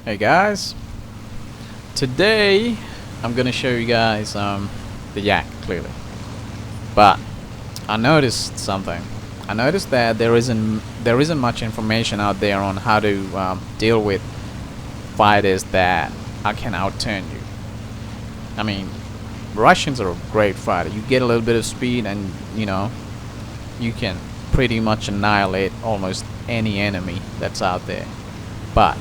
Hey guys, today I'm gonna show you guys the yak clearly, but I noticed something. I noticed that there isn't much information out there on how to deal with fighters that can outturn you. I mean, Russians are a great fighter. You get a little bit of speed and you can pretty much annihilate almost any enemy that's out there. But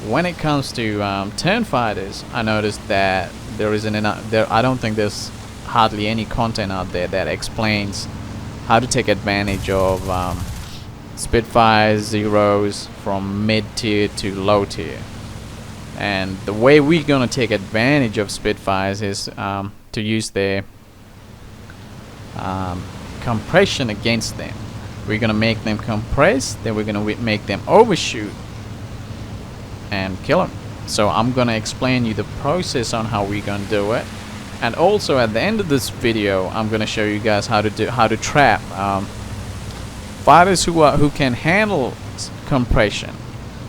when it comes to turn fighters, I noticed that there isn't enough. I don't think there's hardly any content out there that explains how to take advantage of Spitfire zeros from mid tier to low tier. And the way we're gonna take advantage of Spitfires is to use their compression against them. We're gonna make them compress, then we're gonna make them overshoot and kill them. So I'm gonna explain you the process on how we're gonna do it, and also at the end of this video I'm gonna show you guys how to trap fighters who can handle compression,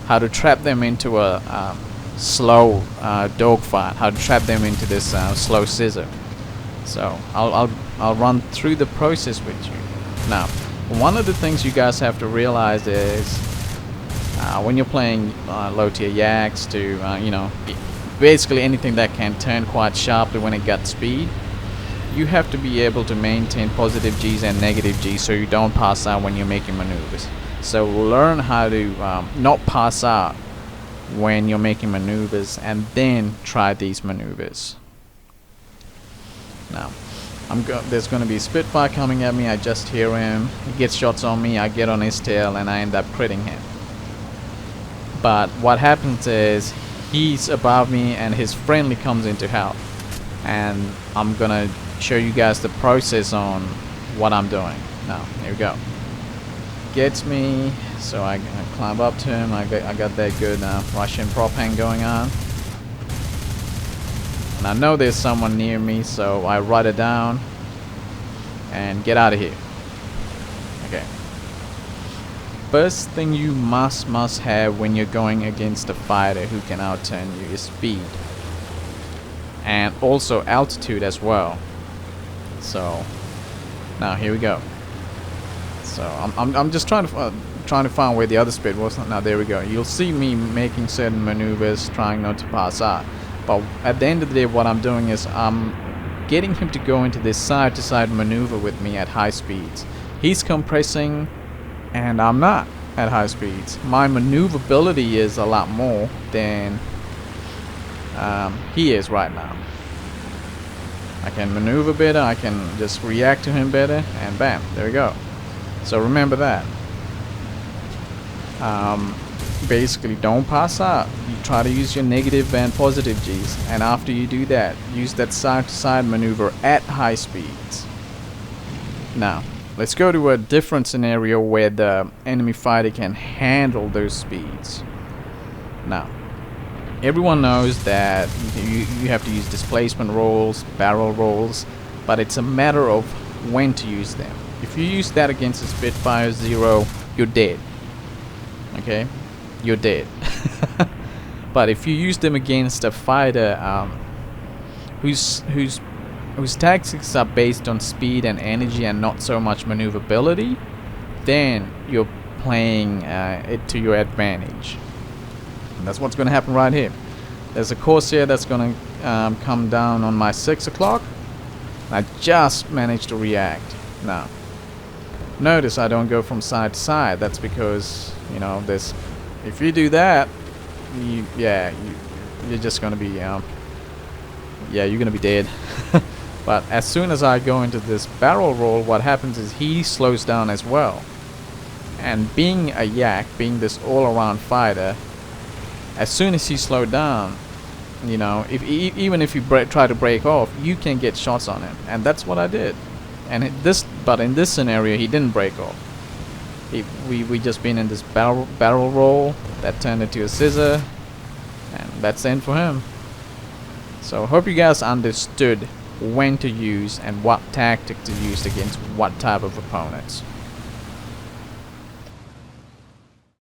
how to trap them into a slow dogfight, how to trap them into this slow scissor. So I'll run through the process with you. Now, one of the things you guys have to realize is when you're playing low tier yaks to basically anything that can turn quite sharply when it got speed, you have to be able to maintain positive G's and negative G's so you don't pass out when you're making maneuvers. So learn how to not pass out when you're making maneuvers, and then try these maneuvers. Now there's going to be a Spitfire coming at me. I just hear him, he gets shots on me, I get on his tail and I end up critting him. But what happens is he's above me and his friendly comes into help, and I'm gonna show you guys the process on what I'm doing. Now here we go. Gets me, so I climb up to him. I got that good Russian prop hang going on, and I know there's someone near me, so I ride it down and get out of here. Okay. First thing you must have when you're going against a fighter who can outturn you is speed, and also altitude as well. So now here we go. So I'm just trying to find where the other speed was. Now there we go. You'll see me making certain maneuvers, trying not to pass out. But at the end of the day, what I'm doing is I'm getting him to go into this side-to-side maneuver with me at high speeds. He's compressing, and I'm not at high speeds. My maneuverability is a lot more than he is right now. I can maneuver better, I can just react to him better, and bam, there we go. So remember that. Basically, don't pass out. You try to use your negative and positive G's, and after you do that, use that side-to-side maneuver at high speeds. Now, let's go to a different scenario where the enemy fighter can handle those speeds. Now, everyone knows that you have to use displacement rolls, barrel rolls, but it's a matter of when to use them. If you use that against a Spitfire Zero, you're dead. Okay? You're dead. But if you use them against a fighter whose tactics are based on speed and energy and not so much maneuverability, then you're playing it to your advantage. And that's what's going to happen right here. There's a Corsair that's going to come down on my 6 o'clock. I just managed to react. Now, notice I don't go from side to side. That's because, this. If you do that, you're just going to be, you're going to be dead. But as soon as I go into this barrel roll, what happens is he slows down as well. And being a yak, being this all-around fighter, as soon as he slowed down, even if you try to break off, you can get shots on him, and that's what I did. And but in this scenario, he didn't break off. We just been in this barrel roll that turned into a scissor, and that's the end for him. So hope you guys understood when to use and what tactic to use against what type of opponents.